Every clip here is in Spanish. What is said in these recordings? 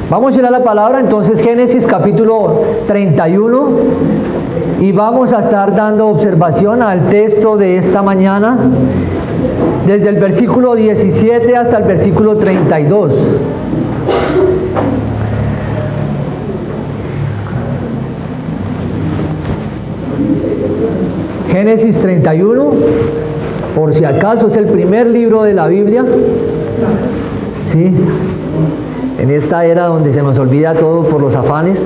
Vamos a ir a la palabra, entonces Génesis capítulo 31, y vamos a estar dando observación al texto de esta mañana, desde el versículo 17 hasta el versículo 32. Génesis 31, por si acaso es el primer libro de la Biblia, ¿sí? En esta era donde se nos olvida todo por los afanes.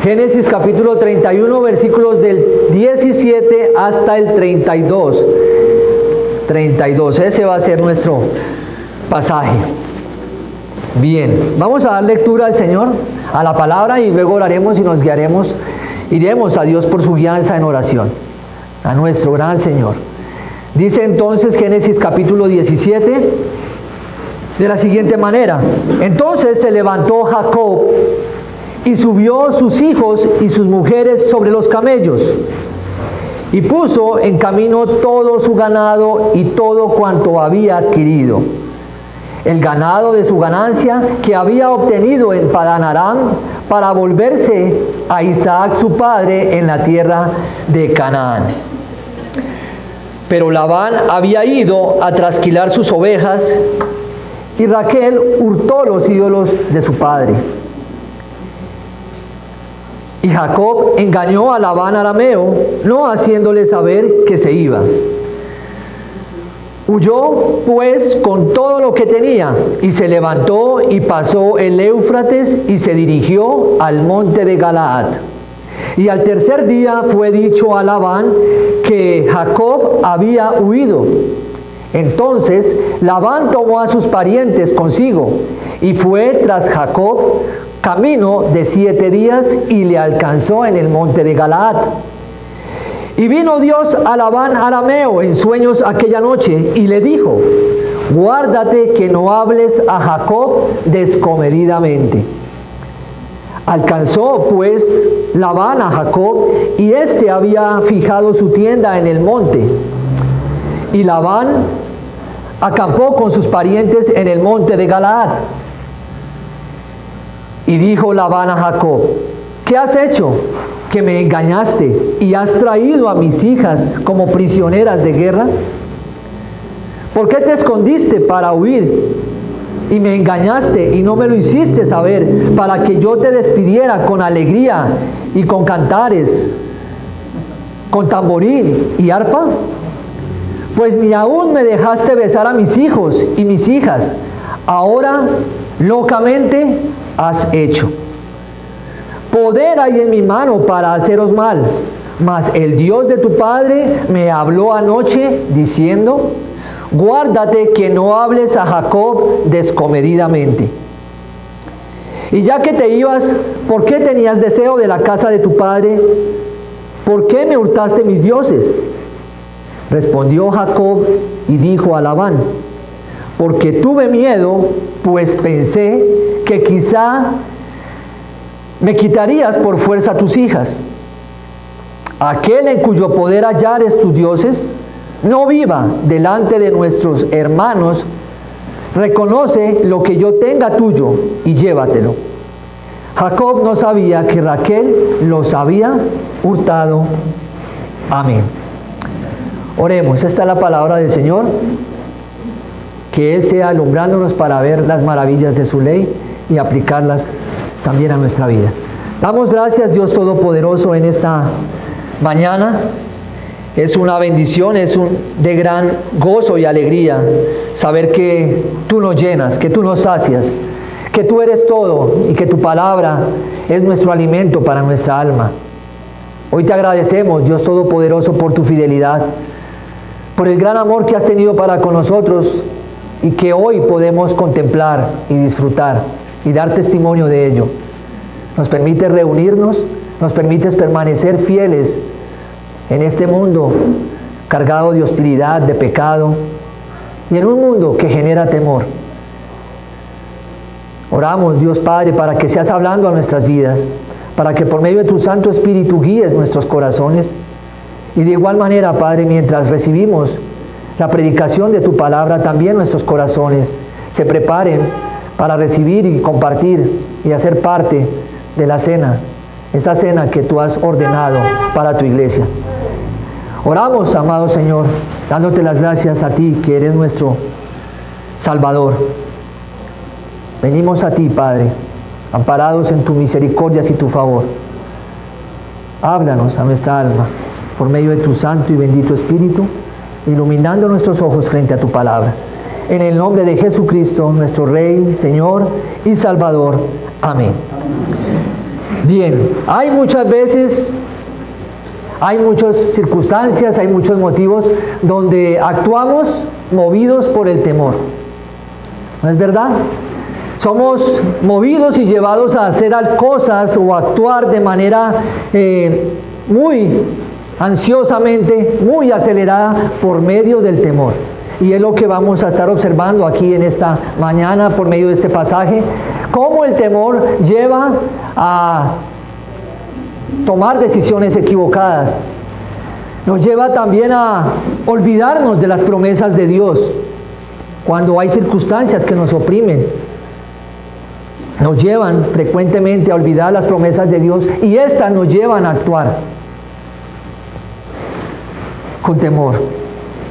Génesis capítulo 31, versículos del 17 hasta el 32. 32, ese va a ser nuestro pasaje. Bien, vamos a dar lectura al Señor, a la palabra, y luego oraremos y nos guiaremos. Iremos a Dios por su guianza en oración, a nuestro gran Señor. Dice entonces Génesis capítulo 17, de la siguiente manera: entonces se levantó Jacob y subió sus hijos y sus mujeres sobre los camellos, y puso en camino todo su ganado y todo cuanto había adquirido, el ganado de su ganancia que había obtenido en Padán Aram, para volverse a Isaac su padre en la tierra de Canaán. Pero Labán había ido a trasquilar sus ovejas, y Raquel hurtó los ídolos de su padre. Y Jacob engañó a Labán arameo, no haciéndole saber que se iba. Huyó pues con todo lo que tenía, y se levantó y pasó el Éufrates y se dirigió al monte de Galaad. Y al tercer día fue dicho a Labán que Jacob había huido. Entonces Labán tomó a sus parientes consigo y fue tras Jacob camino de 7 días y le alcanzó en el monte de Galaad. Y vino Dios a Labán arameo en sueños aquella noche y le dijo: guárdate que no hables a Jacob descomedidamente. Alcanzó pues Labán a Jacob, y éste había fijado su tienda en el monte. Y Labán acampó con sus parientes en el monte de Galaad. Y dijo Labán a Jacob: ¿qué has hecho? Que me engañaste y has traído a mis hijas como prisioneras de guerra. ¿Por qué te escondiste para huir? Y me engañaste y no me lo hiciste saber, para que yo te despidiera con alegría y con cantares, con tamboril y arpa. Pues ni aún me dejaste besar a mis hijos y mis hijas. Ahora locamente has hecho. Poder hay en mi mano para haceros mal, mas el Dios de tu padre me habló anoche diciendo: guárdate que no hables a Jacob descomedidamente. Y ya que te ibas, ¿por qué tenías deseo de la casa de tu padre? ¿Por qué me hurtaste mis dioses? Respondió Jacob y dijo a Labán: porque tuve miedo, pues pensé que quizá me quitarías por fuerza tus hijas. Aquel en cuyo poder hallares tus dioses, no viva delante de nuestros hermanos. Reconoce lo que yo tenga tuyo y llévatelo. Jacob no sabía que Raquel los había hurtado. Amén. Oremos. Esta es la palabra del Señor. Que Él sea alumbrándonos para ver las maravillas de su ley y aplicarlas también a nuestra vida. Damos gracias, Dios Todopoderoso, en esta mañana. Es una bendición, de gran gozo y alegría saber que tú nos llenas, que tú nos sacias, que tú eres todo y que tu palabra es nuestro alimento para nuestra alma. Hoy te agradecemos, Dios Todopoderoso, por tu fidelidad, por el gran amor que has tenido para con nosotros y que hoy podemos contemplar y disfrutar y dar testimonio de ello. Nos permite reunirnos, nos permites permanecer fieles en este mundo cargado de hostilidad, de pecado, y en un mundo que genera temor. Oramos, Dios Padre, para que seas hablando a nuestras vidas, para que por medio de tu Santo Espíritu guíes nuestros corazones, y de igual manera, Padre, mientras recibimos la predicación de tu palabra, también nuestros corazones se preparen para recibir y compartir y hacer parte de la cena, esa cena que tú has ordenado para tu iglesia. Oramos, amado Señor, dándote las gracias a ti, que eres nuestro Salvador. Venimos a ti, Padre, amparados en tu misericordia y tu favor. Háblanos a nuestra alma por medio de tu santo y bendito Espíritu, iluminando nuestros ojos frente a tu palabra. En el nombre de Jesucristo, nuestro Rey, Señor y Salvador. Amén. Bien, hay muchas veces, hay muchas circunstancias, hay muchos motivos donde actuamos movidos por el temor. ¿No es verdad? Somos movidos y llevados a hacer cosas o actuar de manera muy ansiosamente, muy acelerada por medio del temor. Y es lo que vamos a estar observando aquí en esta mañana por medio de este pasaje, cómo el temor lleva a tomar decisiones equivocadas. Nos lleva también a olvidarnos de las promesas de Dios cuando hay circunstancias que nos oprimen. Nos llevan frecuentemente a olvidar las promesas de Dios y estas nos llevan a actuar con temor.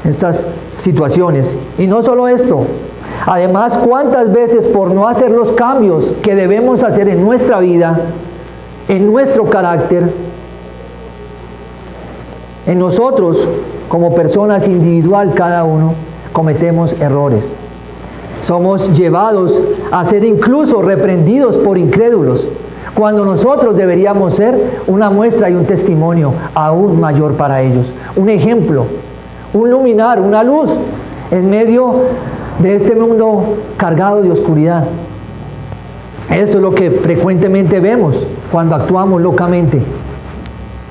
Estas situaciones. Y no solo esto, además, cuántas veces por no hacer los cambios que debemos hacer en nuestra vida, en nuestro carácter, en nosotros como personas individual, cada uno cometemos errores. Somos llevados a ser incluso reprendidos por incrédulos, cuando nosotros deberíamos ser una muestra y un testimonio aún mayor para ellos, un ejemplo, un luminar, una luz en medio de este mundo cargado de oscuridad. Eso es lo que frecuentemente vemos cuando actuamos locamente,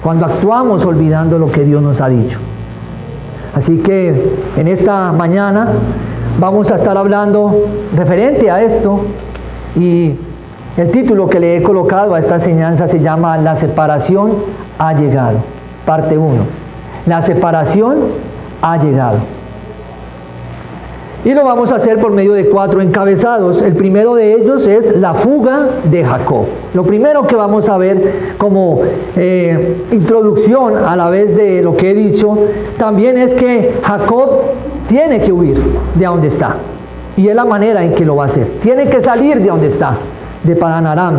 cuando actuamos olvidando lo que Dios nos ha dicho. Así que en esta mañana vamos a estar hablando referente a esto, y el título que le he colocado a esta enseñanza se llama La separación ha llegado, parte 1. La separación ha llegado. Y lo vamos a hacer por medio de 4 encabezados. El primero de ellos es la fuga de Jacob. Lo primero que vamos a ver como introducción a la vez de lo que he dicho, también es que Jacob tiene que huir de donde está. Y es la manera en que lo va a hacer. Tiene que salir de donde está, de Padán Aram.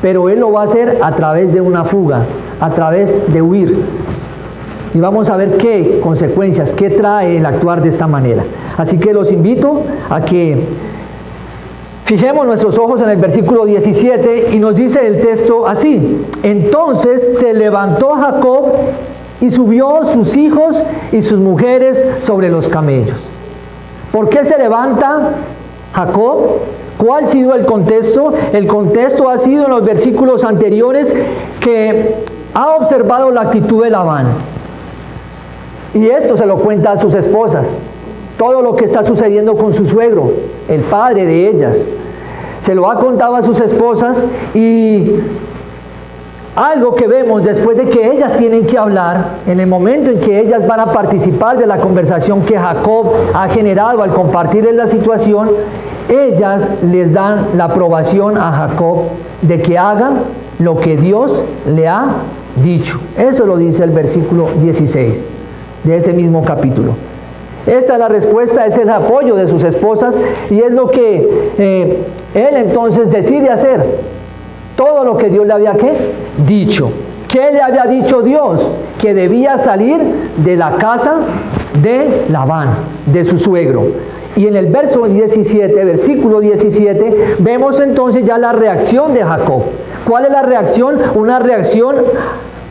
Pero él lo va a hacer a través de una fuga, a través de huir. Y vamos a ver qué consecuencias, qué trae el actuar de esta manera. Así que los invito a que fijemos nuestros ojos en el versículo 17 y nos dice el texto así: entonces se levantó Jacob y subió sus hijos y sus mujeres sobre los camellos. ¿Por qué se levanta Jacob? ¿Cuál ha sido el contexto? El contexto ha sido en los versículos anteriores que ha observado la actitud de Labán. Y esto se lo cuenta a sus esposas. Todo lo que está sucediendo con su suegro, el padre de ellas. Se lo ha contado a sus esposas, y algo que vemos después de que ellas tienen que hablar, en el momento en que ellas van a participar de la conversación que Jacob ha generado al compartirles la situación, ellas les dan la aprobación a Jacob de que haga lo que Dios le ha dicho. Eso lo dice el versículo 16 de ese mismo capítulo. Esta es la respuesta, es el apoyo de sus esposas, y es lo que él entonces decide hacer. Todo lo que Dios le había dicho. ¿Qué le había dicho Dios? Que debía salir de la casa de Labán, de su suegro. Y en el versículo 17, vemos entonces ya la reacción de Jacob. ¿Cuál es la reacción? Una reacción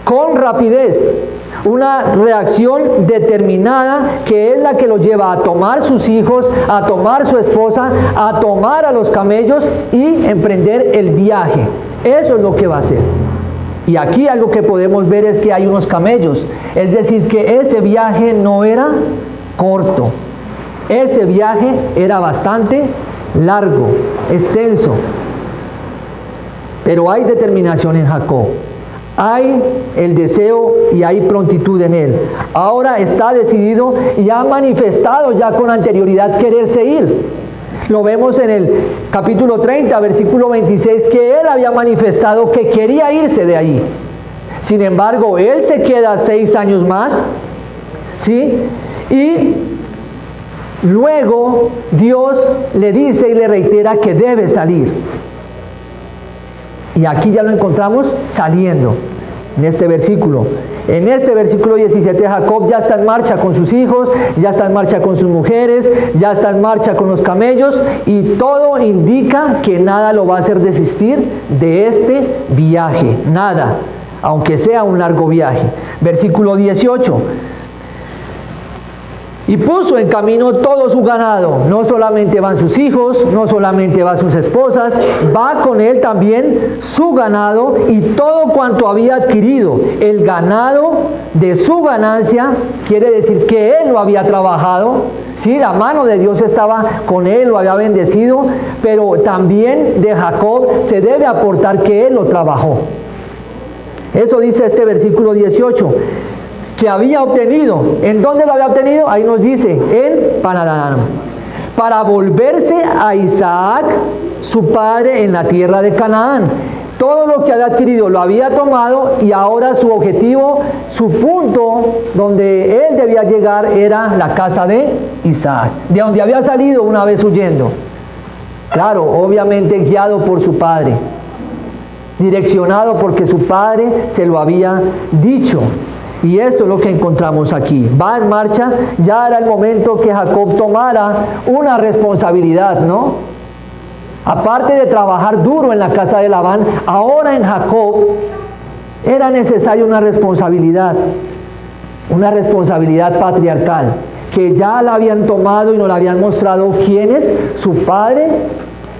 con rapidez. Una reacción determinada, que es la que lo lleva a tomar sus hijos, a tomar su esposa, a tomar a los camellos y emprender el viaje. Eso es lo que va a hacer. Y aquí algo que podemos ver es que hay unos camellos. Es decir, que ese viaje no era corto. Ese viaje era bastante largo, extenso. Pero hay determinación en Jacob. Hay el deseo y hay prontitud en él. Ahora está decidido y ha manifestado ya con anterioridad quererse ir. Lo vemos en el capítulo 30, versículo 26, que él había manifestado que quería irse de allí. Sin embargo, él se queda 6 años más, ¿sí? Y luego Dios le dice y le reitera que debe salir. Y aquí ya lo encontramos saliendo, en este versículo. En este versículo 17, Jacob ya está en marcha con sus hijos, ya está en marcha con sus mujeres, ya está en marcha con los camellos, y todo indica que nada lo va a hacer desistir de este viaje, nada, aunque sea un largo viaje. Versículo 18. Y puso en camino todo su ganado. No solamente van sus hijos, no solamente van sus esposas, va con él también su ganado y todo cuanto había adquirido. El ganado de su ganancia quiere decir que él lo había trabajado. Sí, la mano de Dios estaba con él, lo había bendecido, pero también de Jacob se debe aportar que él lo trabajó. Eso dice este versículo 18. Que había obtenido. ¿En dónde lo había obtenido? Ahí nos dice, en Padan-aram, para volverse a Isaac, su padre, en la tierra de Canaán. Todo lo que había adquirido lo había tomado, y ahora su objetivo, su punto donde él debía llegar era la casa de Isaac, de donde había salido una vez huyendo. Claro, obviamente guiado por su padre, direccionado porque su padre se lo había dicho. Y esto es lo que encontramos aquí. Va en marcha, ya era el momento que Jacob tomara una responsabilidad, ¿no? Aparte de trabajar duro en la casa de Labán, ahora en Jacob era necesaria una responsabilidad patriarcal, que ya la habían tomado y nos la habían mostrado quiénes, su padre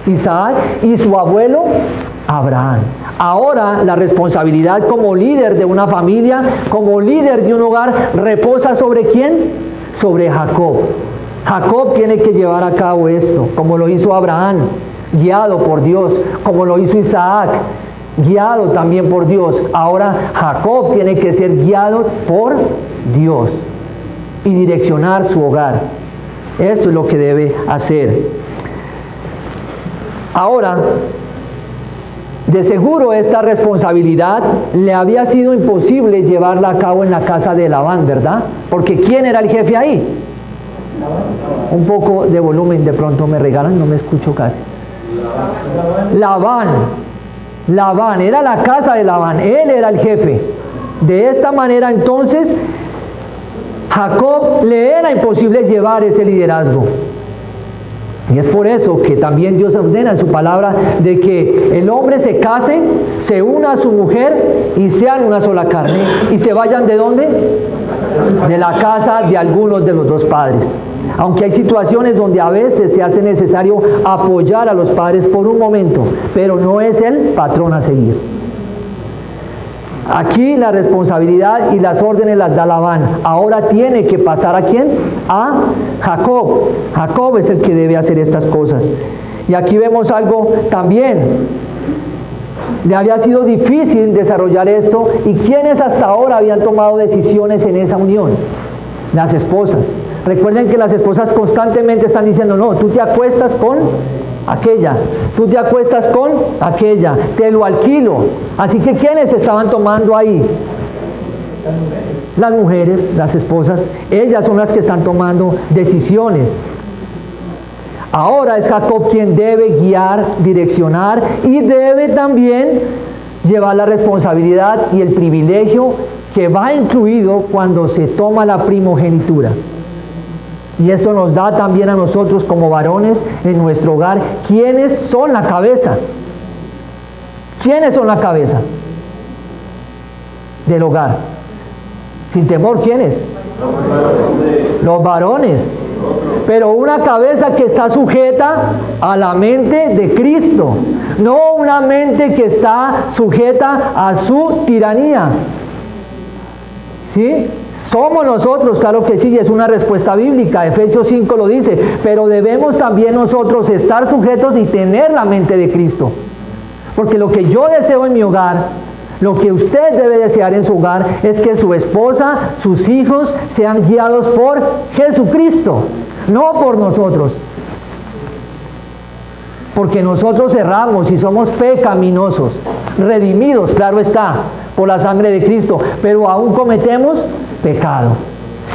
Isaac y su abuelo Abraham. Ahora la responsabilidad como líder de una familia, como líder de un hogar, reposa ¿sobre quién? Sobre Jacob. Jacob tiene que llevar a cabo esto, como lo hizo Abraham, guiado por Dios, como lo hizo Isaac, guiado también por Dios. Ahora Jacob tiene que ser guiado por Dios y direccionar su hogar. Eso es lo que debe hacer. Ahora, de seguro esta responsabilidad le había sido imposible llevarla a cabo en la casa de Labán, ¿verdad? Porque ¿quién era el jefe ahí? Un poco de volumen de pronto me regalan, no me escucho casi. Labán, era la casa de Labán, él era el jefe. De esta manera entonces Jacob le era imposible llevar ese liderazgo. Y es por eso que también Dios ordena en su palabra de que el hombre se case, se una a su mujer y sean una sola carne. ¿Y se vayan de dónde? De la casa de algunos de los dos padres. Aunque hay situaciones donde a veces se hace necesario apoyar a los padres por un momento, pero no es el patrón a seguir. Aquí la responsabilidad y las órdenes las da Labán. Ahora tiene que pasar ¿a quién? A Jacob. Jacob es el que debe hacer estas cosas. Y aquí vemos algo también. Le había sido difícil desarrollar esto. ¿Y quiénes hasta ahora habían tomado decisiones en esa unión? Las esposas. Recuerden que las esposas constantemente están diciendo, no, tú te acuestas con aquella, tú te acuestas con aquella, te lo alquilo. Así que ¿quiénes estaban tomando ahí? Las mujeres, las esposas, ellas son las que están tomando decisiones. Ahora es Jacob quien debe guiar, direccionar y debe también llevar la responsabilidad y el privilegio que va incluido cuando se toma la primogenitura. Y esto nos da también a nosotros como varones en nuestro hogar, ¿quiénes son la cabeza? ¿Quiénes son la cabeza del hogar? Sin temor, ¿quiénes? Los varones. Pero una cabeza que está sujeta a la mente de Cristo, no una mente que está sujeta a su tiranía. ¿Sí? Somos nosotros, claro que sí, es una respuesta bíblica, Efesios 5 lo dice, pero debemos también nosotros estar sujetos y tener la mente de Cristo. Porque lo que yo deseo en mi hogar, lo que usted debe desear en su hogar, es que su esposa, sus hijos, sean guiados por Jesucristo, no por nosotros. porque nosotros erramos y somos pecaminosos, redimidos, claro está, por la sangre de Cristo, pero aún cometemos pecado.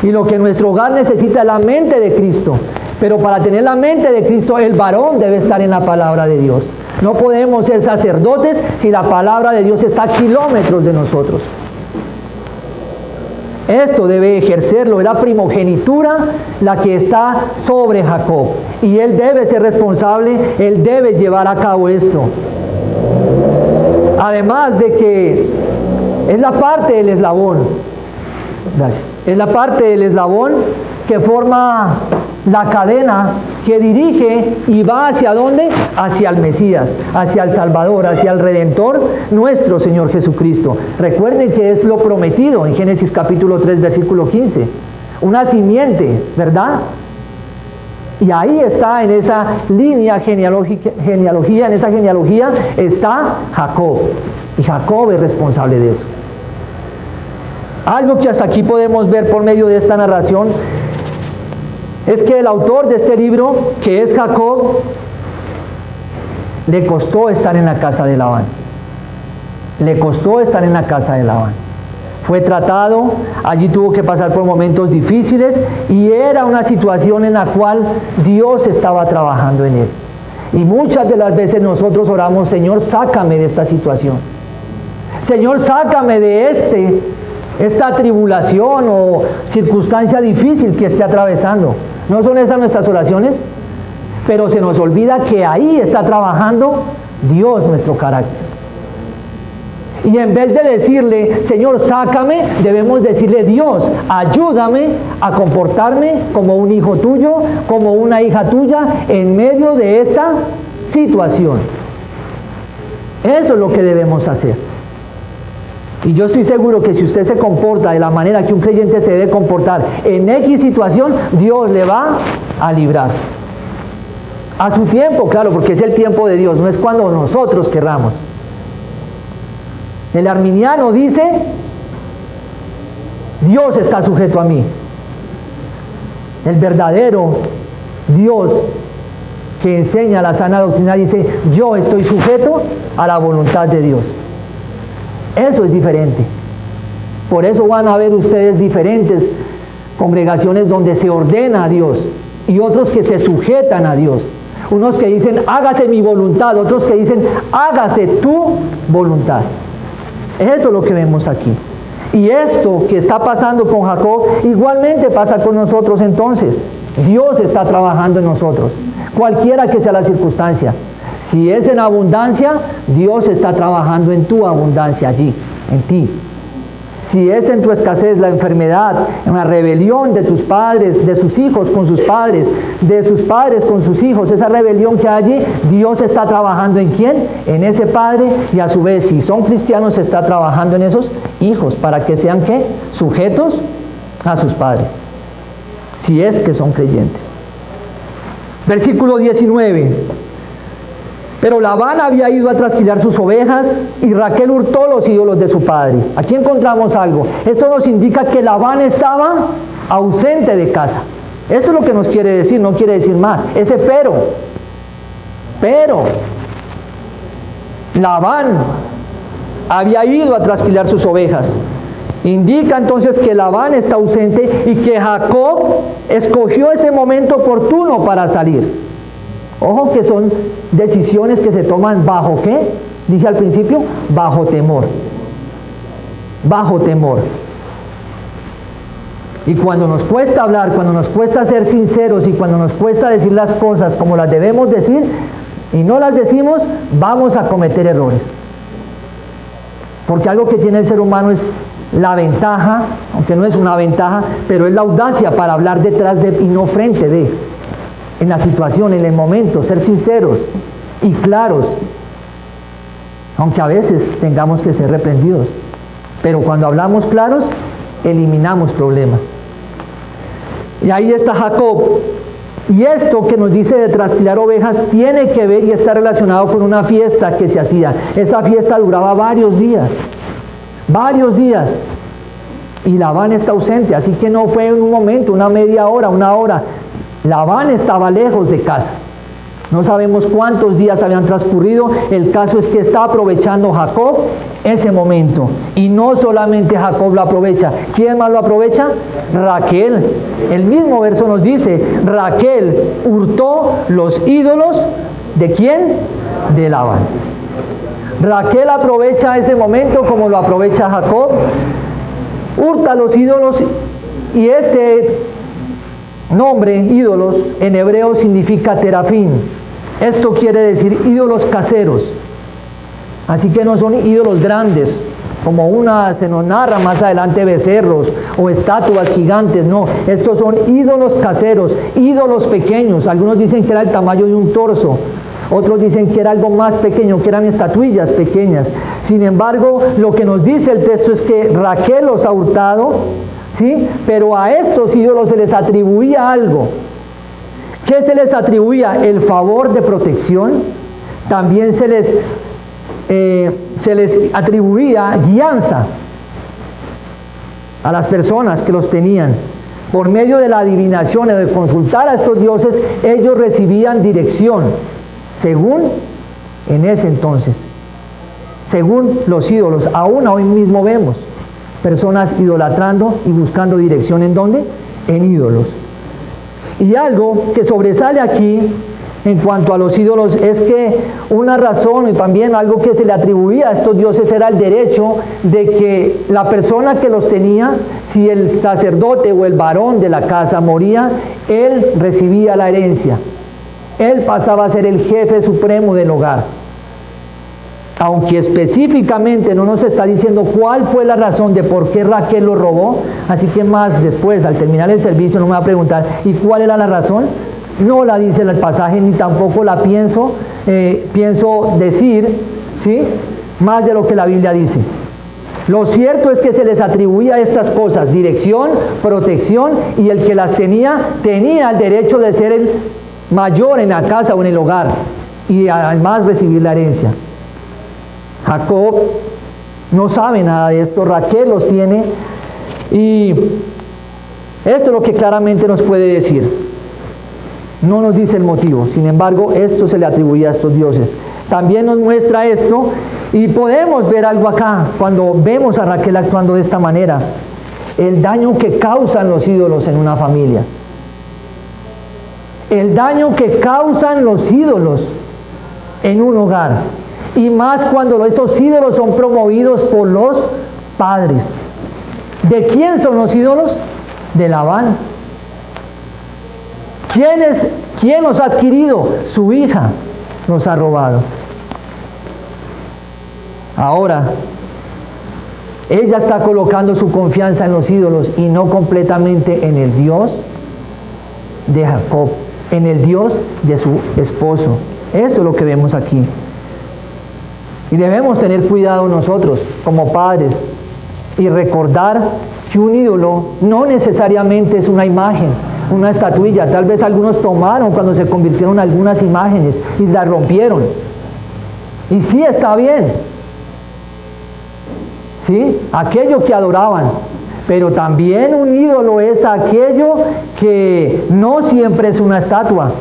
Y lo que nuestro hogar necesita es la mente de Cristo. Pero para tener la mente de Cristo, el varón debe estar en la palabra de Dios. No podemos ser sacerdotes si la palabra de Dios está a kilómetros de nosotros. Esto debe ejercerlo, es la primogenitura la que está sobre Jacob. Y él debe ser responsable, él debe llevar a cabo esto. Además de que es la parte del eslabón, gracias, es la parte del eslabón que forma la cadena que dirige y va hacia ¿dónde? Hacia el Mesías, hacia el Salvador, hacia el Redentor, nuestro Señor Jesucristo. Recuerden que es lo prometido en Génesis capítulo 3, versículo 15. Una simiente, ¿verdad? Y ahí está, en esa línea genealogía, en esa genealogía está Jacob. Y Jacob es responsable de eso. Algo que hasta aquí podemos ver por medio de esta narración es que el autor de este libro, que es Jacob, le costó estar en la casa de Labán. Le costó estar en la casa de Labán. Fue tratado, allí tuvo que pasar por momentos difíciles y era una situación en la cual Dios estaba trabajando en él. Y muchas de las veces nosotros oramos: Señor, sácame de esta situación. Señor, sácame de esta tribulación o circunstancia difícil que esté atravesando. ¿No son esas nuestras oraciones? Pero se nos olvida que ahí está trabajando Dios nuestro carácter. Y en vez de decirle, Señor, sácame, debemos decirle, Dios, ayúdame a comportarme como un hijo tuyo, como una hija tuya, en medio de esta situación. Eso es lo que debemos hacer. Y yo estoy seguro que si usted se comporta de la manera que un creyente se debe comportar en X situación, Dios le va a librar. A su tiempo, claro, porque es el tiempo de Dios, no es cuando nosotros querramos. El arminiano dice, Dios está sujeto a mí. El verdadero Dios que enseña la sana doctrina dice, yo estoy sujeto a la voluntad de Dios. Eso es diferente. Por eso van a ver ustedes diferentes congregaciones donde se ordena a Dios y otros que se sujetan a Dios. Unos que dicen, hágase mi voluntad, otros que dicen, hágase tu voluntad. Eso es lo que vemos aquí. Y esto que está pasando con Jacob, igualmente pasa con nosotros entonces. Dios está trabajando en nosotros, cualquiera que sea la circunstancia. Si es en abundancia, Dios está trabajando en tu abundancia allí, en ti. Si es en tu escasez, la enfermedad, en la rebelión de tus padres, de sus hijos con sus padres, de sus padres con sus hijos, esa rebelión que hay allí, Dios está trabajando ¿en quién? En ese padre, y a su vez, si son cristianos, está trabajando en esos hijos, para que sean ¿qué? Sujetos a sus padres, si es que son creyentes. Versículo 19. Pero Labán había ido a trasquilar sus ovejas y Raquel hurtó los ídolos de su padre. Aquí encontramos algo. Esto nos indica que Labán estaba ausente de casa. Esto es lo que nos quiere decir, no quiere decir más. Ese pero Labán había ido a trasquilar sus ovejas. Indica entonces que Labán está ausente y que Jacob escogió ese momento oportuno para salir. Ojo que son decisiones que se toman bajo ¿qué? Dije al principio, bajo temor. Bajo temor. Y cuando nos cuesta hablar, cuando nos cuesta ser sinceros y cuando nos cuesta decir las cosas como las debemos decir y no las decimos, vamos a cometer errores. Porque algo que tiene el ser humano es la ventaja, aunque no es una ventaja, pero es la audacia para hablar detrás de y no frente de. En la situación, en el momento, ser sinceros y claros, aunque a veces tengamos que ser reprendidos, pero cuando hablamos claros, eliminamos problemas. Y ahí está Jacob, y esto que nos dice de trasquilar ovejas tiene que ver y está relacionado con una fiesta que se hacía. Esa fiesta duraba varios días, y Labán está ausente, así que no fue en un momento, una media hora, una hora. Labán estaba lejos de casa. No sabemos cuántos días habían transcurrido. El caso es que está aprovechando Jacob ese momento. Y no solamente Jacob lo aprovecha. ¿Quién más lo aprovecha? Raquel. El mismo verso nos dice, Raquel hurtó los ídolos. ¿De quién? De Labán. Raquel aprovecha ese momento como lo aprovecha Jacob. Hurta los ídolos, y este nombre, ídolos, en hebreo significa terafín. Esto quiere decir ídolos caseros. Así que no son ídolos grandes, como se nos narra más adelante, becerros o estatuas gigantes. No, estos son ídolos caseros, ídolos pequeños. Algunos dicen que era el tamaño de un torso. Otros dicen que era algo más pequeño, que eran estatuillas pequeñas. Sin embargo, lo que nos dice el texto es que Raquel los ha hurtado, ¿sí? Pero a estos ídolos se les atribuía algo. ¿Qué se les atribuía? El favor de protección. También se les atribuía guianza a las personas que los tenían. Por medio de la adivinación, de consultar a estos dioses, ellos recibían dirección, según en ese entonces, según los ídolos. Aún hoy mismo vemos personas idolatrando y buscando dirección. ¿En dónde? En ídolos. Y algo que sobresale aquí en cuanto a los ídolos es que una razón, y también algo que se le atribuía a estos dioses, era el derecho de que la persona que los tenía, si el sacerdote o el varón de la casa moría, él recibía la herencia. Él pasaba a ser el jefe supremo del hogar. Aunque específicamente no nos está diciendo cuál fue la razón de por qué Raquel lo robó, así que más después, al terminar el servicio, no me va a preguntar, ¿y cuál era la razón? No la dice el pasaje, ni tampoco la pienso decir, ¿sí? Más de lo que la Biblia dice. Lo cierto es que se les atribuía estas cosas: dirección, protección, y el que las tenía el derecho de ser el mayor en la casa o en el hogar, y además recibir la herencia. Jacob no sabe nada de esto, Raquel los tiene, y esto es lo que claramente nos puede decir. No nos dice el motivo, sin embargo, esto se le atribuía a estos dioses. También nos muestra esto, y podemos ver algo acá cuando vemos a Raquel actuando de esta manera: el daño que causan los ídolos en una familia. El daño que causan los ídolos en un hogar. Y más cuando esos ídolos son promovidos por los padres. ¿De quién son los ídolos? De Labán. ¿Quién los ha adquirido? Su hija los ha robado. Ahora, ella está colocando su confianza en los ídolos y no completamente en el Dios de Jacob, en el Dios de su esposo. Eso es lo que vemos aquí. Y debemos tener cuidado nosotros como padres y recordar que un ídolo no necesariamente es una imagen, una estatuilla. Tal vez algunos tomaron cuando se convirtieron algunas imágenes y las rompieron. Y sí, está bien, ¿sí? Aquello que adoraban. Pero también un ídolo es aquello que no siempre es una estatua.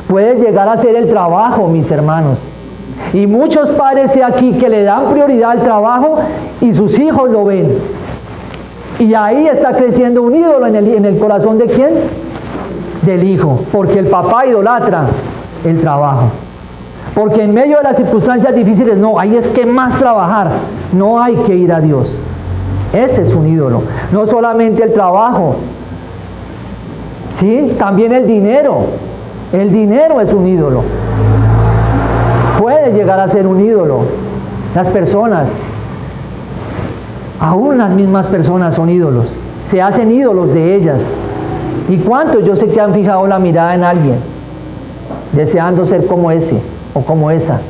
Puede llegar a ser el trabajo, mis hermanos. Y muchos padres aquí que le dan prioridad al trabajo y sus hijos lo ven. Y ahí está creciendo un ídolo en el corazón ¿de quién? Del hijo. Porque el papá idolatra el trabajo. Porque en medio de las circunstancias difíciles, no, ahí es que más trabajar. No hay que ir a Dios. Ese es un ídolo. No solamente el trabajo, ¿sí? También el dinero. El dinero es un ídolo. Puede llegar a ser un ídolo. Las personas, aún las mismas personas son ídolos. Se hacen ídolos de ellas. ¿Y cuántos yo sé que han fijado la mirada en alguien, deseando ser como ese o como esa?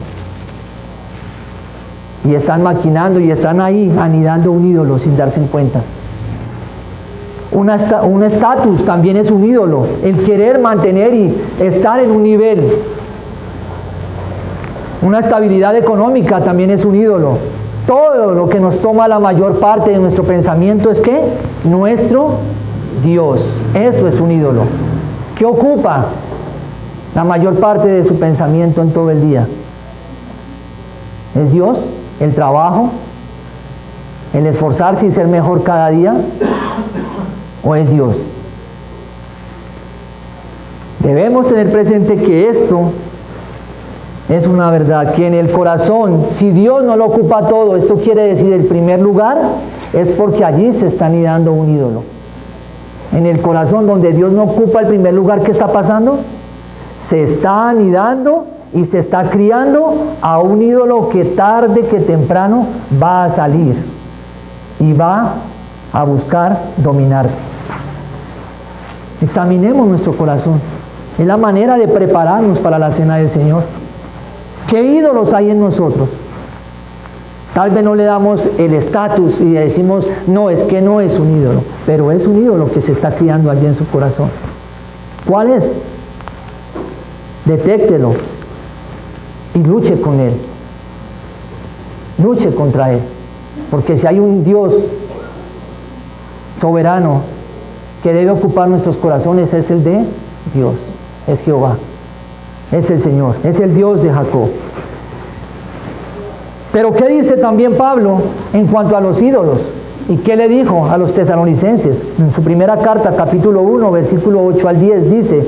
Y están maquinando y están ahí anidando un ídolo sin darse cuenta. Un estatus también es un ídolo. El querer mantener y estar en un nivel. Una estabilidad económica también es un ídolo. Todo lo que nos toma la mayor parte de nuestro pensamiento es ¿qué? Nuestro Dios. Eso es un ídolo. ¿Qué ocupa? la mayor parte de su pensamiento en todo el día? ¿Es Dios? ¿El trabajo? ¿El esforzarse y ser mejor cada día? ¿O es Dios? Debemos tener presente que esto es una verdad, que en el corazón, si Dios no lo ocupa todo, esto quiere decir el primer lugar, es porque allí se está anidando un ídolo. En el corazón donde Dios no ocupa el primer lugar, ¿qué está pasando? Se está anidando y se está criando a un ídolo que tarde que temprano va a salir y va a buscar dominarte. Examinemos nuestro corazón. Es la manera de prepararnos para la cena del Señor. ¿Qué ídolos hay en nosotros? Tal vez no le damos el estatus y decimos, no, es que no es un ídolo, pero es un ídolo que se está criando allí en su corazón. ¿Cuál es? Detéctelo y luche con él. Luche contra él. Porque si hay un Dios soberano que debe ocupar nuestros corazones, es el de Dios, es Jehová, es el Señor, es el Dios de Jacob. Pero ¿qué dice también Pablo en cuanto a los ídolos? ¿Y qué le dijo a los tesalonicenses? En su primera carta, capítulo 1, versículo 8 al 10, dice: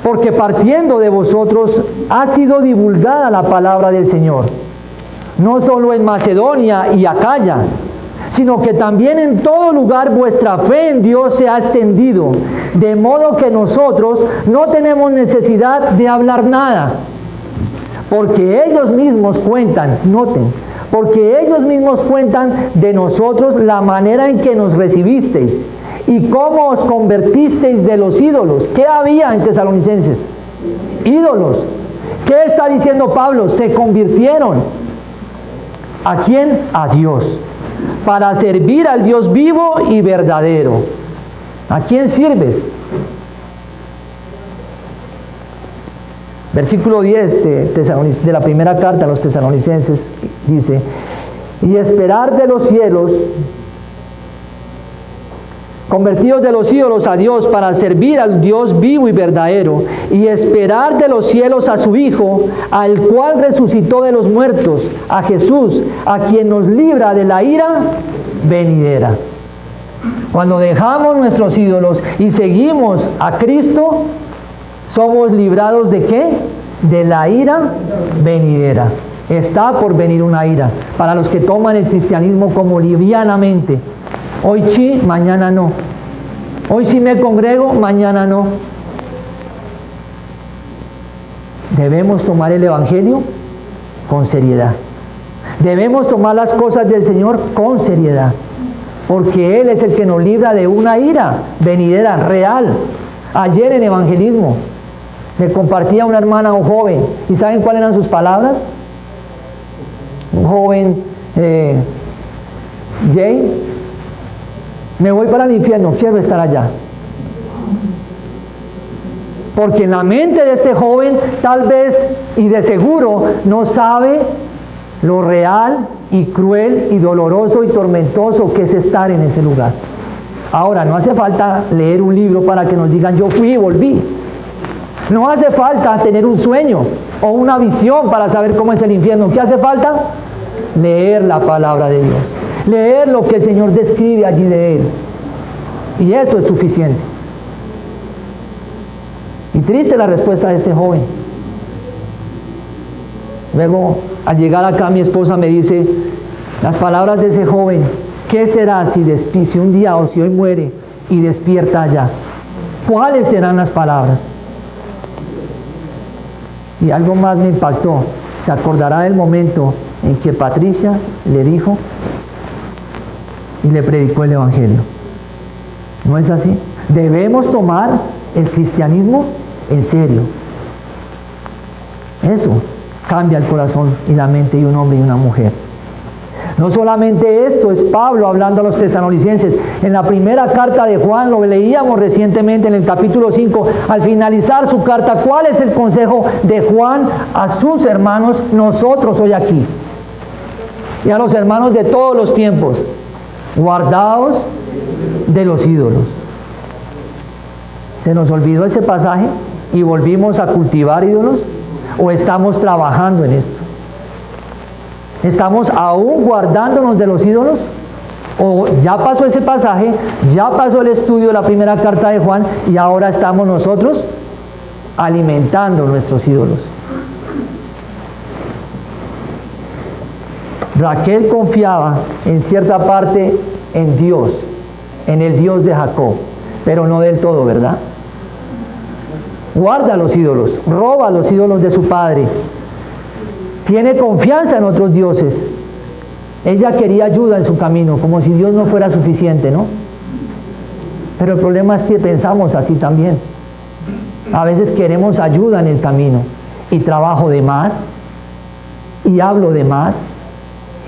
porque partiendo de vosotros ha sido divulgada la palabra del Señor, no solo en Macedonia y Acaya, sino que también en todo lugar vuestra fe en Dios se ha extendido, de modo que nosotros no tenemos necesidad de hablar nada, porque ellos mismos cuentan, noten, porque ellos mismos cuentan de nosotros la manera en que nos recibisteis y cómo os convertisteis de los ídolos. ¿Qué había en Tesalonicenses? Ídolos. ¿Qué está diciendo Pablo? Se convirtieron. ¿A quién? A Dios, para servir al Dios vivo y verdadero. ¿A quién sirves? Versículo 10 de la primera carta a los tesalonicenses dice: y esperar de los cielos, convertidos de los ídolos a Dios para servir al Dios vivo y verdadero, y esperar de los cielos a su Hijo, al cual resucitó de los muertos, a Jesús, a quien nos libra de la ira venidera. Cuando dejamos nuestros ídolos y seguimos a Cristo, somos librados ¿de qué? De la ira venidera. Está por venir una ira para los que toman el cristianismo como livianamente. Hoy sí, mañana no. Hoy sí me congrego, mañana no. Debemos tomar el Evangelio con seriedad. Debemos tomar las cosas del Señor con seriedad, porque Él es el que nos libra de una ira venidera real. Ayer en evangelismo me compartía una hermana, un joven, ¿y saben cuáles eran sus palabras? Un joven, Jay, me voy para el infierno, quiero estar allá. Porque en la mente de este joven, tal vez y de seguro, no sabe lo real y cruel y doloroso y tormentoso que es estar en ese lugar. Ahora, no hace falta leer un libro para que nos digan yo fui y volví. No hace falta tener un sueño o una visión para saber cómo es el infierno. ¿Qué hace falta? Leer la palabra de Dios. Leer lo que el Señor describe allí de Él. Y eso es suficiente. Y triste la respuesta de este joven. Luego, al llegar acá, mi esposa me dice las palabras de ese joven: ¿qué será si un día o si hoy muere y despierta allá? ¿Cuáles serán las palabras? Y algo más me impactó. Se acordará del momento en que Patricia le dijo y le predicó el Evangelio. ¿No es así? Debemos tomar el cristianismo en serio. Eso cambia el corazón y la mente de un hombre y una mujer. No solamente esto, es Pablo hablando a los tesalonicenses. En la primera carta de Juan, lo leíamos recientemente en el capítulo 5, al finalizar su carta, ¿cuál es el consejo de Juan a sus hermanos, nosotros hoy aquí? Y a los hermanos de todos los tiempos: guardaos de los ídolos. ¿Se nos olvidó ese pasaje? y volvimos a cultivar ídolos? ¿O estamos trabajando en esto? ¿Estamos aún guardándonos de los ídolos? ¿O ya pasó ese pasaje, ya pasó el estudio de la primera carta de Juan y ahora estamos nosotros alimentando nuestros ídolos? Raquel confiaba en cierta parte en Dios, en el Dios de Jacob, pero no del todo, ¿verdad? Guarda los ídolos, roba los ídolos de su padre, tiene confianza en otros dioses. Ella quería ayuda en su camino, como si Dios no fuera suficiente, ¿no? Pero el problema es que pensamos así también. A veces queremos ayuda en el camino y trabajo de más, y hablo de más,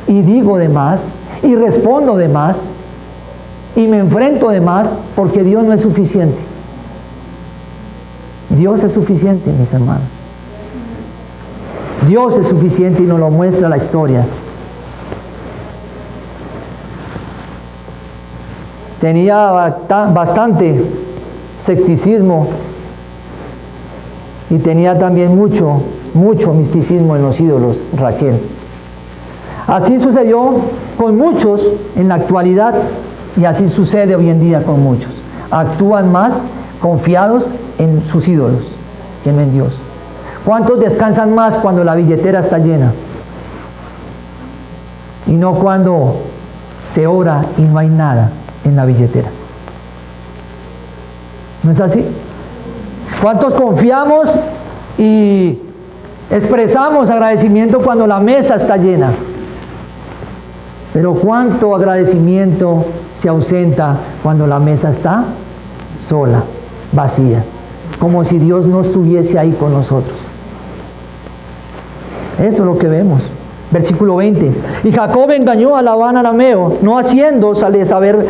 y digo de más, y respondo de más, y me enfrento de más, porque Dios no es suficiente. Dios es suficiente, mis hermanos. Dios es suficiente y nos lo muestra la historia. Tenía bastante sexticismo y tenía también mucho misticismo en los ídolos, Raquel. Así sucedió con muchos en la actualidad y así sucede hoy en día con muchos. Actúan más confiados en sus ídolos que no en Dios. ¿Cuántos descansan más cuando la billetera está llena? Y no cuando se ora y no hay nada en la billetera. ¿No es así? ¿Cuántos confiamos y expresamos agradecimiento cuando la mesa está llena? Pero ¿cuánto agradecimiento se ausenta cuando la mesa está sola, vacía? Como si Dios no estuviese ahí con nosotros. Eso es lo que vemos. Versículo 20. Y Jacob engañó a Labán arameo, no haciéndole saber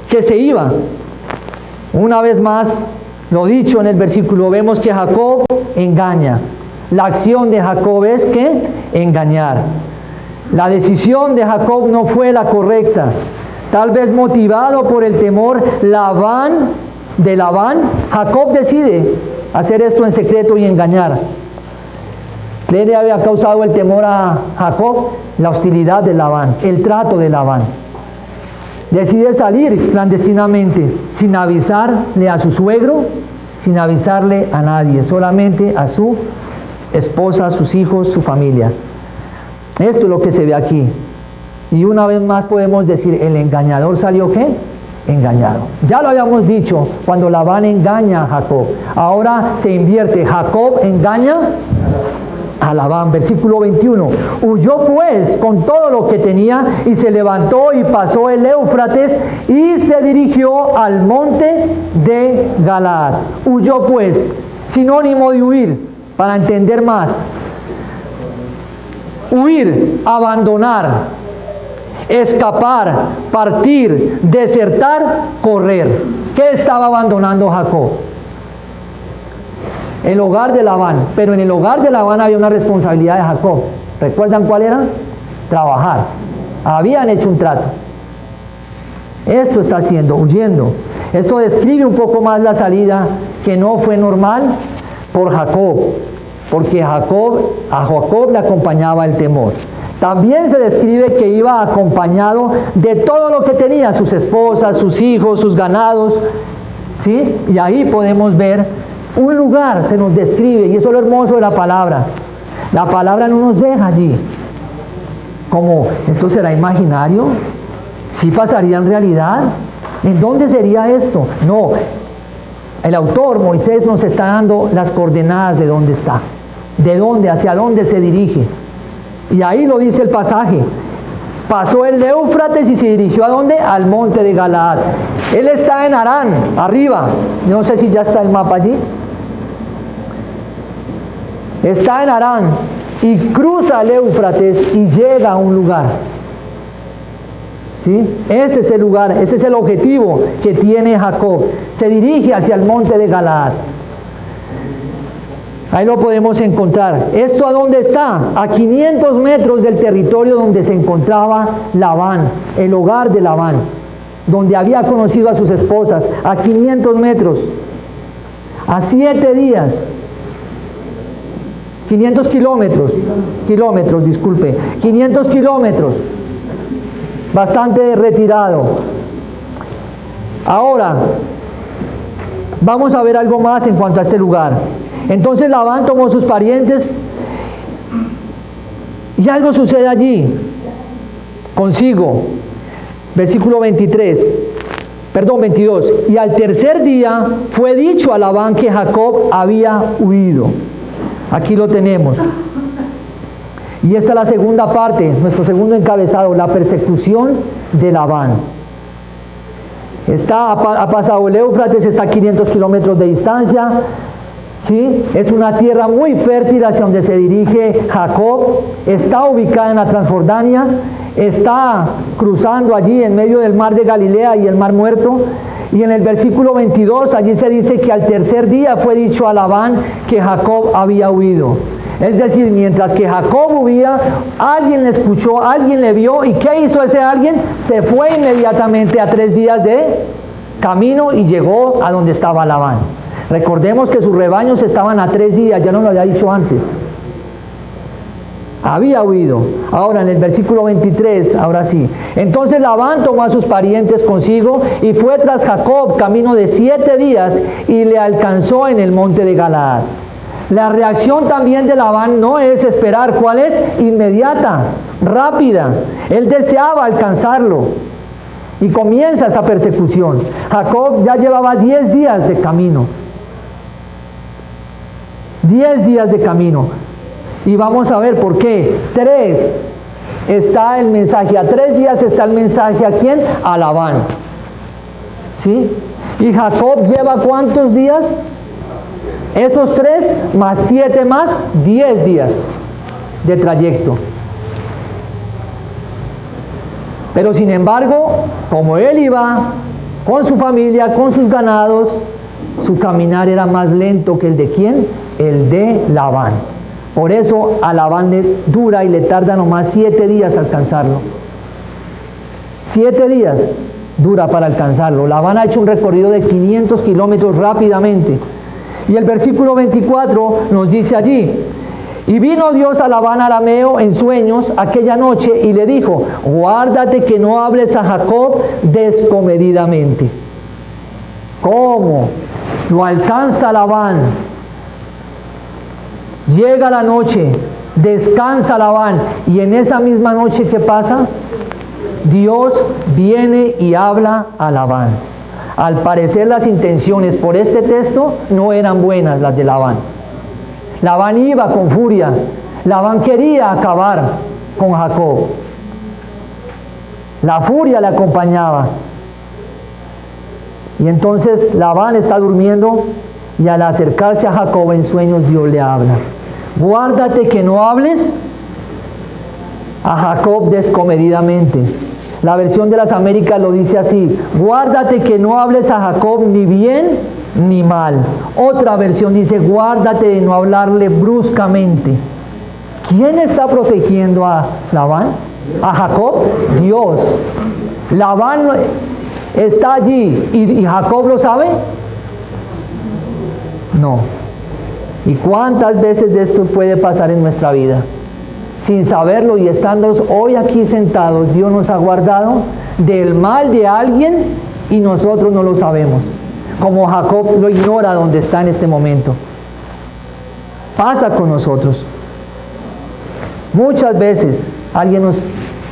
que se iba. Una vez más, lo dicho en el versículo, vemos que Jacob engaña. La acción de Jacob es que engañar. La decisión de Jacob no fue la correcta. Tal vez motivado por el temor de Labán, Jacob decide hacer esto en secreto y engañar. ¿Qué le había causado el temor a Jacob? La hostilidad de Labán, el trato de Labán. Decide salir clandestinamente, sin avisarle a su suegro, sin avisarle a nadie, solamente a su esposa, a sus hijos, su familia. Esto es lo que se ve aquí. Y una vez más podemos decir, el engañador salió ¿qué? Engañado. Ya lo habíamos dicho cuando Labán engaña a Jacob. Ahora se invierte, Jacob engaña a Labán. Versículo 21. Huyó pues con todo lo que tenía y se levantó y pasó el Éufrates y se dirigió al monte de Galaad. Huyó pues, sinónimo de huir, para entender más. Huir, abandonar, escapar, partir, desertar, correr. ¿Qué estaba abandonando Jacob? El hogar de Labán, pero en el hogar de Labán había una responsabilidad de Jacob. ¿Recuerdan cuál era? Trabajar. Habían hecho un trato. Esto está haciendo, huyendo. Esto describe un poco más la salida que no fue normal por Jacob, porque a Jacob le acompañaba el temor. También se describe que iba acompañado de todo lo que tenía, sus esposas, sus hijos, sus ganados, ¿sí? Y ahí podemos ver un lugar, se nos describe, y eso es lo hermoso de la palabra. La palabra no nos deja allí como, ¿esto será imaginario? ¿Sí pasaría en realidad? ¿En dónde sería esto? No, el autor, Moisés, nos está dando las coordenadas de dónde está, de dónde, hacia dónde se dirige. Y ahí lo dice el pasaje. Pasó el Éufrates y se dirigió ¿a dónde? Al monte de Galaad. Él está en Harán, arriba. No sé si ya está el mapa allí. Está en Harán y cruza el Éufrates y llega a un lugar. ¿Sí? Ese es el lugar, ese es el objetivo que tiene Jacob. Se dirige hacia el monte de Galaad. Ahí lo podemos encontrar. ¿Esto a dónde está? A 500 metros del territorio donde se encontraba Labán, el hogar de Labán, donde había conocido a sus esposas, a 500 metros. a 7 días. 500 kilómetros, 500 kilómetros, bastante retirado. Ahora, vamos a ver algo más en cuanto a este lugar. Entonces Labán tomó sus parientes y algo sucede allí consigo. Versículo 22. Y al tercer día fue dicho a Labán que Jacob había huido. Aquí lo tenemos. Y esta es la segunda parte, nuestro segundo encabezado, la persecución de Labán. Ha pasado el Éufrates, está a 500 kilómetros de distancia. ¿Sí? Es una tierra muy fértil hacia donde se dirige Jacob. Está ubicada en la Transjordania. Está cruzando allí en medio del mar de Galilea y el mar Muerto. Y en el versículo 22 allí se dice que al tercer día fue dicho a Labán que Jacob había huido. Es decir, mientras que Jacob huía, alguien le escuchó, alguien le vio. ¿Y qué hizo ese alguien? Se fue inmediatamente a 3 días de camino y llegó a donde estaba Labán. Recordemos que sus rebaños estaban a 3 días, ya no lo había dicho antes. Había huido. Ahora en el versículo 23, ahora sí. Entonces Labán tomó a sus parientes consigo y fue tras Jacob camino de 7 días y le alcanzó en el monte de Galaad. La reacción también de Labán no es esperar, ¿cuál es? Inmediata, rápida. Él deseaba alcanzarlo y comienza esa persecución. Jacob ya llevaba 10 días de camino. 10 días de camino. Y vamos a ver por qué. 3 está el mensaje. A 3 días está el mensaje. ¿A quién? A Labán. ¿Sí? Y Jacob lleva ¿cuántos días? Esos 3 más 7 más 10 días de trayecto. Pero sin embargo, como él iba con su familia, con sus ganados, su caminar era más lento que el de ¿quién? El de Labán. Por eso a Labán le dura y le tarda nomás 7 días alcanzarlo. 7 días dura para alcanzarlo. Labán ha hecho un recorrido de 500 kilómetros rápidamente. Y el versículo 24 nos dice allí: y vino Dios a Labán arameo en sueños aquella noche y le dijo: guárdate que no hables a Jacob descomedidamente. ¿Cómo? Lo alcanza Labán. Llega la noche, descansa Labán, y en esa misma noche, ¿qué pasa? Dios viene y habla a Labán. Al parecer las intenciones por este texto no eran buenas, las de Labán. Labán iba con furia. Labán quería acabar con Jacob. La furia le acompañaba. Y entonces Labán está durmiendo y al acercarse a Jacob en sueños Dios le habla: guárdate que no hables a Jacob descomedidamente. La versión de las Américas lo dice así: guárdate que no hables a Jacob ni bien ni mal. Otra versión dice: guárdate de no hablarle bruscamente. ¿Quién está protegiendo a Labán? ¿A Jacob? Dios. Labán está allí y Jacob lo sabe. No. ¿Y cuántas veces de esto puede pasar en nuestra vida? Sin saberlo y estando hoy aquí sentados, Dios nos ha guardado del mal de alguien y nosotros no lo sabemos. Como Jacob lo ignora donde está en este momento. Pasa con nosotros. Muchas veces alguien nos,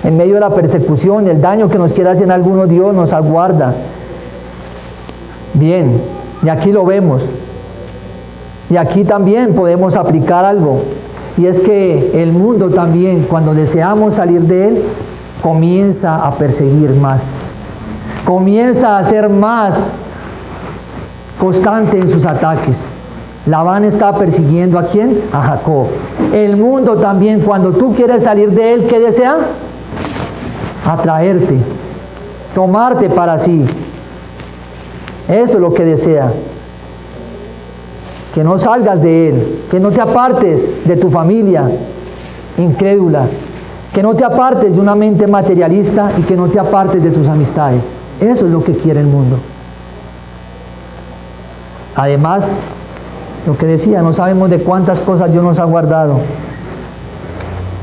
en medio de la persecución, el daño que nos quiera hacer alguno, Dios nos aguarda. Bien, y aquí lo vemos. Y aquí también podemos aplicar algo. Y es que el mundo también, cuando deseamos salir de él, comienza a perseguir más. Comienza a ser más constante en sus ataques. Labán está persiguiendo ¿a quién? A Jacob. El mundo también, cuando tú quieres salir de él, ¿qué desea? Atraerte, tomarte para sí. Eso es lo que desea. Que no salgas de él, que no te apartes de tu familia incrédula, que no te apartes de una mente materialista y que no te apartes de tus amistades. Eso es lo que quiere el mundo. Además, Lo que decía, no sabemos de cuántas cosas Dios nos ha guardado.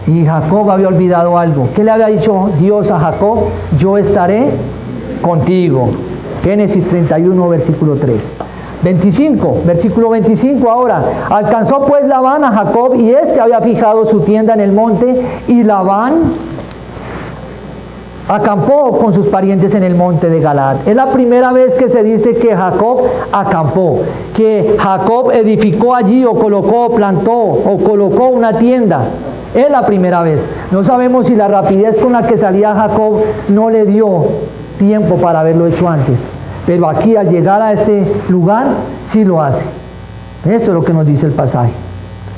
Y Jacob había olvidado algo. ¿Qué le había dicho Dios a Jacob? Yo estaré contigo. Génesis 31, versículo 3. 25, versículo 25 ahora. Alcanzó pues Labán a Jacob y éste había fijado su tienda en el monte, y Labán acampó con sus parientes en el monte de Galaad. Es la primera vez que se dice que Jacob acampó, que Jacob edificó allí o colocó, plantó o colocó una tienda. Es la primera vez. No sabemos si la rapidez con la que salía Jacob no le dio tiempo para haberlo hecho antes. Pero aquí al llegar a este lugar, sí lo hace. Eso es lo que nos dice el pasaje.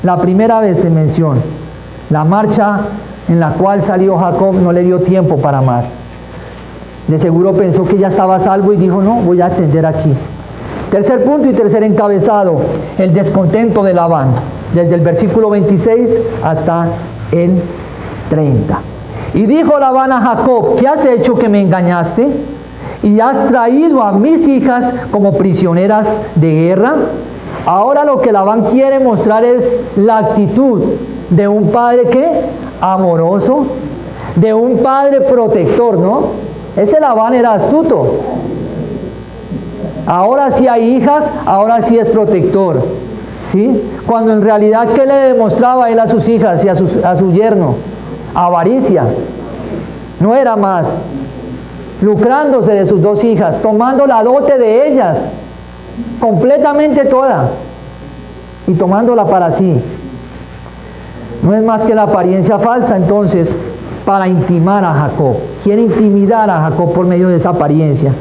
La primera vez se menciona. La marcha en la cual salió Jacob no le dio tiempo para más. De seguro pensó que ya estaba a salvo y dijo, no, voy a atender aquí. Tercer punto y tercer encabezado, el descontento de Labán. Desde el versículo 26 hasta el 30. Y dijo Labán a Jacob, ¿qué has hecho que me engañaste? Y has traído a mis hijas como prisioneras de guerra. Ahora lo que Labán quiere mostrar es la actitud de un padre ¿qué? Amoroso, de un padre protector, ¿no? Ese Labán era astuto. Ahora sí hay hijas, ahora sí es protector, ¿sí? Cuando en realidad ¿qué le demostraba él a sus hijas y a su yerno? Avaricia. No era más. Lucrándose de sus dos hijas, tomando la dote de ellas, completamente toda, y tomándola para sí. No es más que la apariencia falsa, entonces, para intimar a Jacob. Quiere intimidar a Jacob por medio de esa apariencia.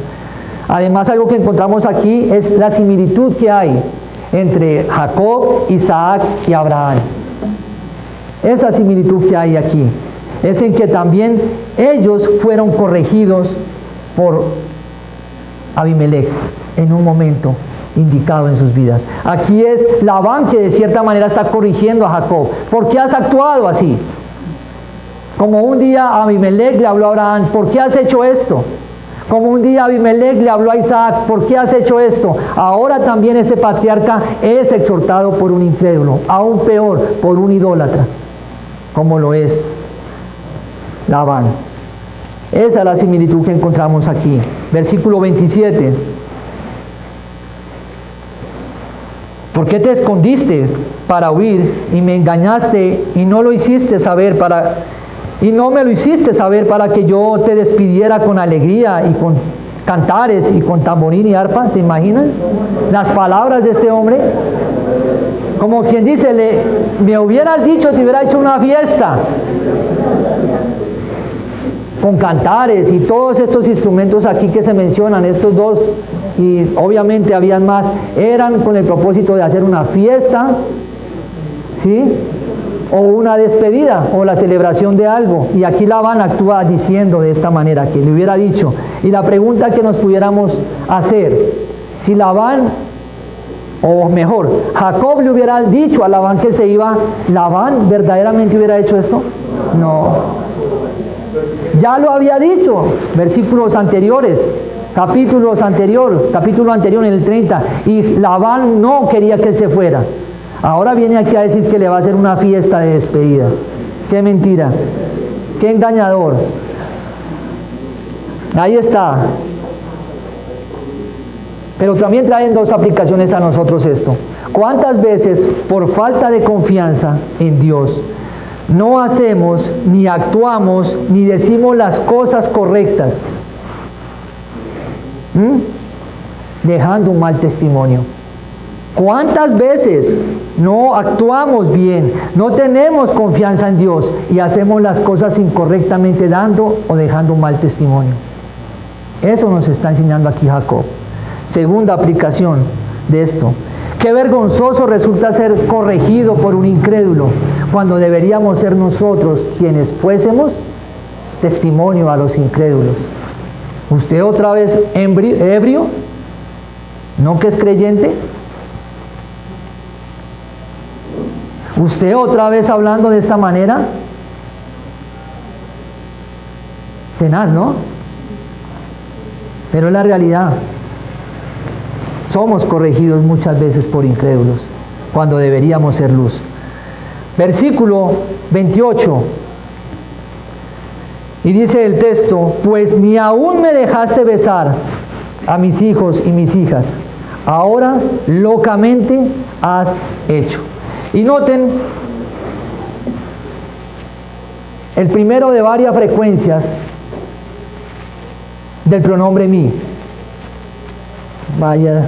Además, algo que encontramos aquí es la similitud que hay entre Jacob, Isaac y Abraham. Esa similitud que hay aquí es en que también ellos fueron corregidos por Abimelech en un momento indicado en sus vidas. Aquí es Labán que de cierta manera está corrigiendo a Jacob. ¿Por qué has actuado así? Como un día Abimelech le habló a Abraham, ¿por qué has hecho esto? Como un día Abimelech le habló a Isaac, ¿por qué has hecho esto? Ahora también este patriarca es exhortado por un incrédulo, aún peor, por un idólatra, como lo es Labán. Esa es la similitud que encontramos aquí. Versículo 27. ¿Por qué te escondiste para huir y me engañaste y no lo hiciste saber y no me lo hiciste saber para que yo te despidiera con alegría y con cantares y con tamborín y arpa? ¿Se imaginan las palabras de este hombre? Como quien dice, me hubieras dicho, te hubiera hecho una fiesta con cantares y todos estos instrumentos aquí que se mencionan, estos dos, y obviamente habían más, eran con el propósito de hacer una fiesta, ¿sí? O una despedida, o la celebración de algo. Y aquí Labán actúa diciendo de esta manera, que le hubiera dicho. Y la pregunta que nos pudiéramos hacer, si Labán, o mejor, Jacob le hubiera dicho a Labán que se iba, ¿Labán verdaderamente hubiera hecho esto? No. Ya lo había dicho, versículos anteriores, capítulo anterior en el 30, y Labán no quería que él se fuera. Ahora viene aquí a decir que le va a hacer una fiesta de despedida. Qué mentira, qué engañador. Ahí está. Pero también traen dos aplicaciones a nosotros esto. ¿Cuántas veces por falta de confianza en Dios no hacemos, ni actuamos, ni decimos las cosas correctas? Dejando un mal testimonio. ¿Cuántas veces no actuamos bien, no tenemos confianza en Dios y hacemos las cosas incorrectamente, dando o dejando un mal testimonio? Eso nos está enseñando aquí Jacob. Segunda aplicación de esto. Qué vergonzoso resulta ser corregido por un incrédulo, cuando deberíamos ser nosotros quienes fuésemos testimonio a los incrédulos. ¿Usted otra vez ebrio? ¿No que es creyente? ¿Usted otra vez hablando de esta manera? Tenaz, ¿no? Pero es la realidad. Somos corregidos muchas veces por incrédulos. cuando deberíamos ser luz. Versículo 28. Y dice el texto: pues ni aún me dejaste besar a mis hijos y mis hijas, ahora locamente has hecho. Y noten el primero de varias frecuencias del pronombre mí. Vaya,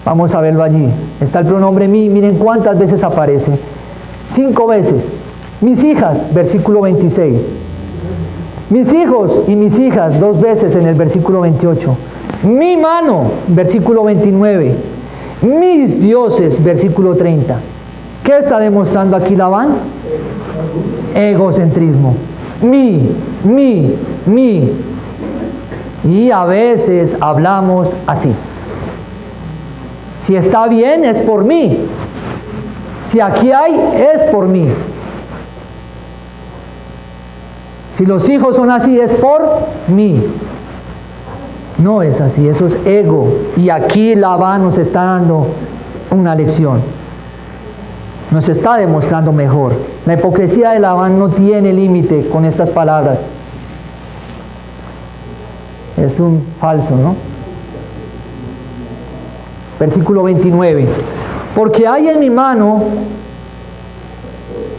vamos a verlo allí. Está el pronombre mí, miren cuántas veces aparece. 5 veces. Mis hijas, versículo 26. Mis hijos y mis hijas, 2 veces en el versículo 28. Mi mano, versículo 29. Mis dioses, versículo 30. ¿Qué está demostrando aquí Labán? Egocentrismo. Mi. Y a veces hablamos así. Si está bien, es por mí. Si aquí hay, es por mí. Si los hijos son así, es por mí. No es así, eso es ego. Y aquí Labán nos está dando una lección. Nos está demostrando mejor. La hipocresía de Labán no tiene límite con estas palabras. Es un falso, ¿no? Versículo 29. Porque hay en mi mano,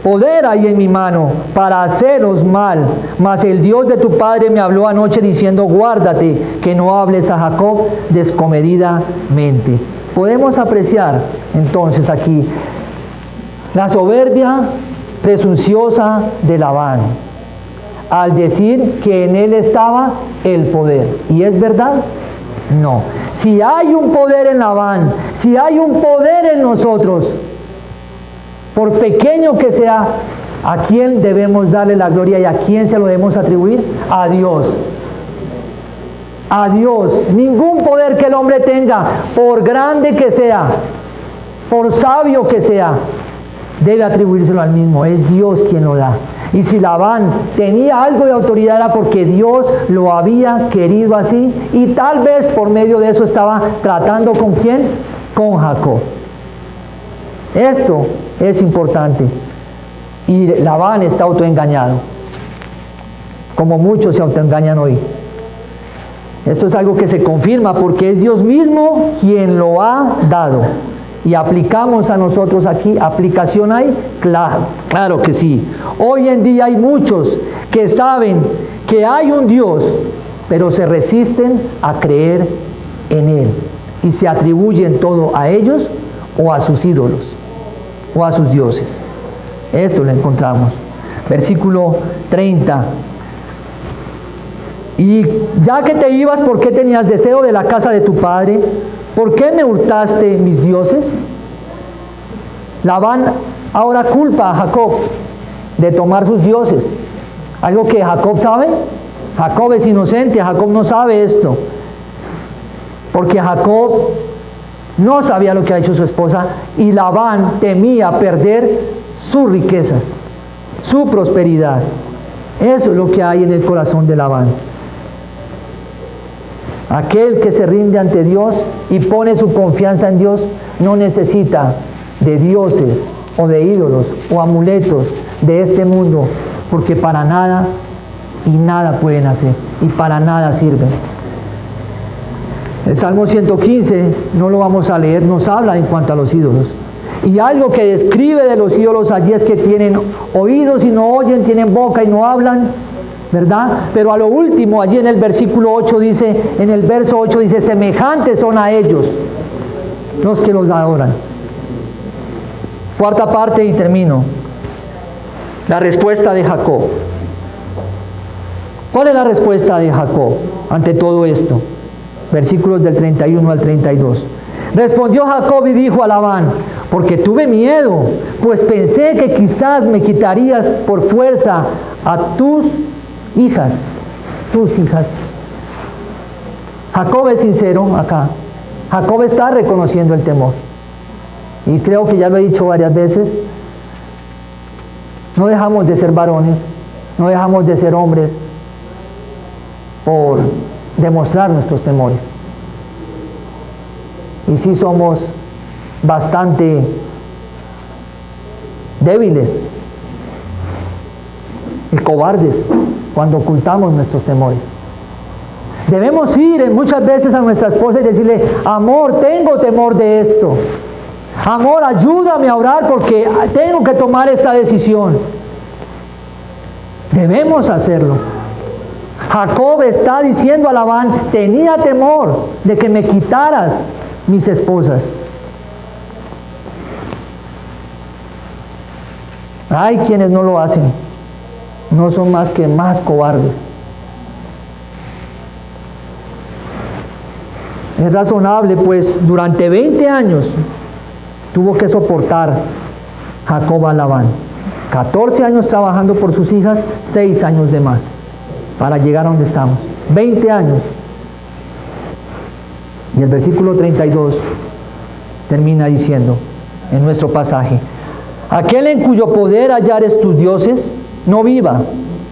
poder hay en mi mano para haceros mal, mas el Dios de tu padre me habló anoche diciendo: guárdate que no hables a Jacob descomedidamente. Podemos apreciar entonces aquí la soberbia presunciosa de Labán al decir que en él estaba el poder. ¿Y es verdad? No. Si hay un poder en Labán, si hay un poder en nosotros, por pequeño que sea, ¿a quién debemos darle la gloria y a quién se lo debemos atribuir? A Dios. A Dios. Ningún poder que el hombre tenga, por grande que sea, por sabio que sea, debe atribuírselo al mismo. Es Dios quien lo da. Y si Labán tenía algo de autoridad, era porque Dios lo había querido así, y tal vez por medio de eso estaba tratando ¿con quién? Con Jacob. Esto es importante. Y Labán está autoengañado, como muchos se autoengañan hoy. Esto es algo que se confirma porque es Dios mismo quien lo ha dado. Y aplicamos a nosotros aquí, ¿aplicación hay? Claro que sí. Hoy en día hay muchos que saben que hay un Dios, pero se resisten a creer en Él y se atribuyen todo a ellos o a sus ídolos o a sus dioses. Esto lo encontramos. Versículo 30. Y ya que te ibas, ¿por qué tenías deseo de la casa de tu padre? ¿Por qué me hurtaste mis dioses? Labán ahora culpa a Jacob de tomar sus dioses. Algo que Jacob sabe. Jacob es inocente, Jacob no sabe esto. Porque Jacob no sabía lo que ha hecho su esposa y Labán temía perder sus riquezas, su prosperidad. Eso es lo que hay en el corazón de Labán. Aquel que se rinde ante Dios y pone su confianza en Dios no necesita de dioses o de ídolos o amuletos de este mundo, porque para nada y nada pueden hacer y para nada sirven. El Salmo 115, no lo vamos a leer, nos habla en cuanto a los ídolos. Y algo que describe de los ídolos allí es que tienen oídos y no oyen, tienen boca y no hablan, ¿verdad? Pero a lo último, allí en el versículo 8 dice, en el verso 8 dice: semejantes son a ellos los que los adoran. Cuarta parte y termino. La respuesta de Jacob. ¿Cuál es la respuesta de Jacob ante todo esto? Versículos del 31 al 32. Respondió Jacob y dijo a Labán: porque tuve miedo, pues pensé que quizás me quitarías por fuerza a tus hijas. Jacob es sincero acá. Jacob está reconociendo el temor. Y creo que ya lo he dicho varias veces. No dejamos de ser varones, no dejamos de ser hombres por demostrar nuestros temores. Y sí somos bastante débiles y cobardes cuando ocultamos nuestros temores. Debemos ir muchas veces a nuestra esposa y decirle: amor, tengo temor de esto. Amor, ayúdame a orar porque tengo que tomar esta decisión. Debemos hacerlo. Jacob está diciendo a Labán: tenía temor de que me quitaras mis esposas. Hay quienes no lo hacen, no son más que más cobardes. Es razonable, pues durante 20 años tuvo que soportar Jacob a Labán. 14 años trabajando por sus hijas, 6 años de más para llegar a donde estamos. 20 años. Y el versículo 32 termina diciendo en nuestro pasaje: aquel en cuyo poder hallares tus dioses, no viva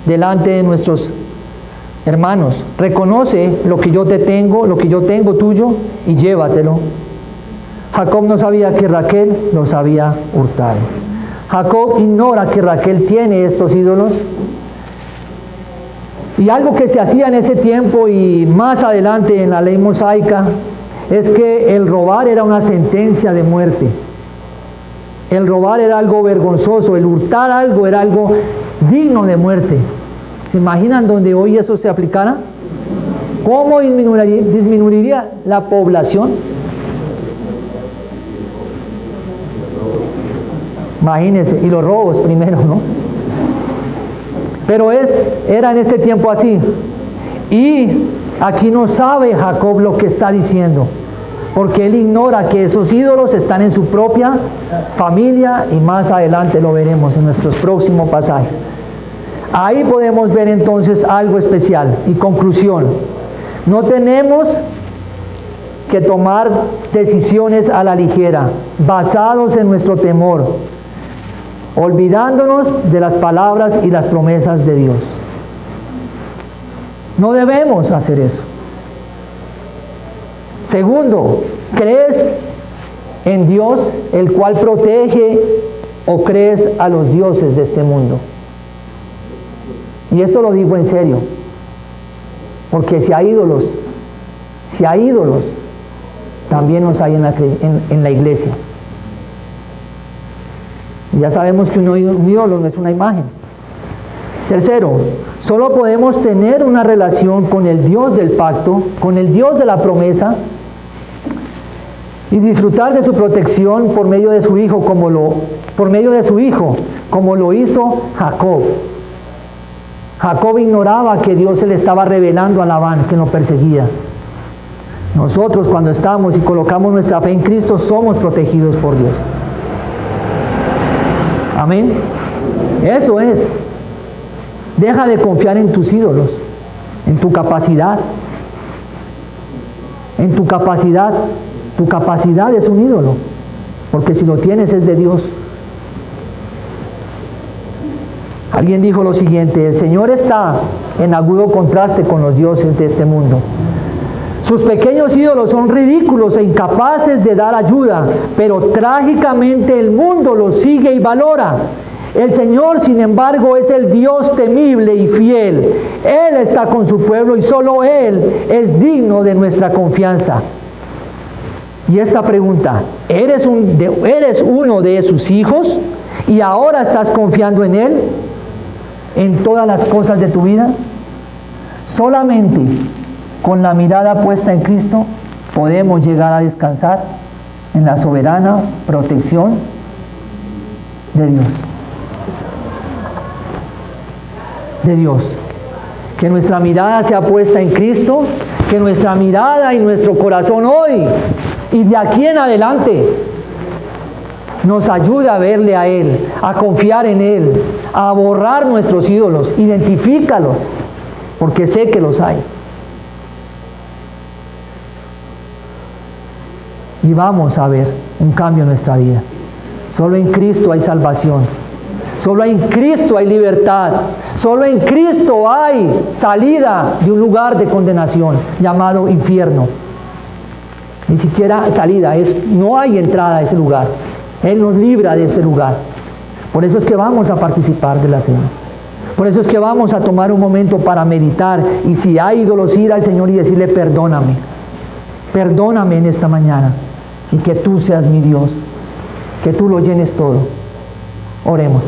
delante de nuestros hermanos. Reconoce lo que yo te tengo, lo que yo tengo tuyo, y llévatelo. Jacob no sabía que Raquel los había hurtado. Jacob ignora que Raquel tiene estos ídolos. Y algo que se hacía en ese tiempo y más adelante en la ley mosaica es que el robar era una sentencia de muerte. El robar era algo vergonzoso, el hurtar algo era algo digno de muerte. ¿Se imaginan donde hoy eso se aplicara? ¿Cómo disminuiría la población? Imagínense, y los robos primero, ¿no? Pero era en este tiempo así. Y aquí no sabe Jacob lo que está diciendo, porque él ignora que esos ídolos están en su propia familia, y más adelante lo veremos en nuestros próximos pasajes. Ahí podemos ver entonces algo especial. Y conclusión: no tenemos que tomar decisiones a la ligera, basados en nuestro temor, olvidándonos de las palabras y las promesas de Dios. No debemos hacer eso. Segundo, ¿crees en Dios, el cual protege, o crees a los dioses de este mundo? Y esto lo digo en serio, porque si hay ídolos, también los hay en la iglesia. Ya sabemos que un ídolo no es una imagen. Tercero, solo podemos tener una relación con el Dios del pacto, con el Dios de la promesa, y disfrutar de su protección por medio de su hijo, como lo hizo Jacob. Jacob ignoraba que Dios se le estaba revelando a Labán, que lo perseguía. Nosotros, cuando estamos y colocamos nuestra fe en Cristo, somos protegidos por Dios. Amén. Eso es. Deja de confiar en tus ídolos, en tu capacidad. En tu capacidad. Tu capacidad es un ídolo, porque si lo tienes es de Dios. Alguien dijo lo siguiente: el Señor está en agudo contraste con los dioses de este mundo. Sus pequeños ídolos son ridículos e incapaces de dar ayuda, pero trágicamente el mundo los sigue y valora. El Señor, sin embargo, es el Dios temible y fiel. Él está con su pueblo y solo Él es digno de nuestra confianza. Y esta pregunta: ¿eres uno de sus hijos y ahora estás confiando en Él en todas las cosas de tu vida? Solamente con la mirada puesta en Cristo podemos llegar a descansar en la soberana protección de Dios. De Dios. Que nuestra mirada sea puesta en Cristo, que nuestra mirada y nuestro corazón hoy y de aquí en adelante nos ayude a verle a Él, a confiar en Él, a borrar nuestros ídolos. Identifícalos, porque sé que los hay. Y vamos a ver un cambio en nuestra vida. Solo en Cristo hay salvación. Solo en Cristo hay libertad. Solo en Cristo hay salida de un lugar de condenación llamado infierno. Ni siquiera salida, no hay entrada a ese lugar. Él nos libra de ese lugar. Por eso es que vamos a participar de la cena. Por eso es que vamos a tomar un momento para meditar. Y si hay ídolos, ir al Señor y decirle: perdóname. Perdóname en esta mañana. Y que tú seas mi Dios. Que tú lo llenes todo. Oremos.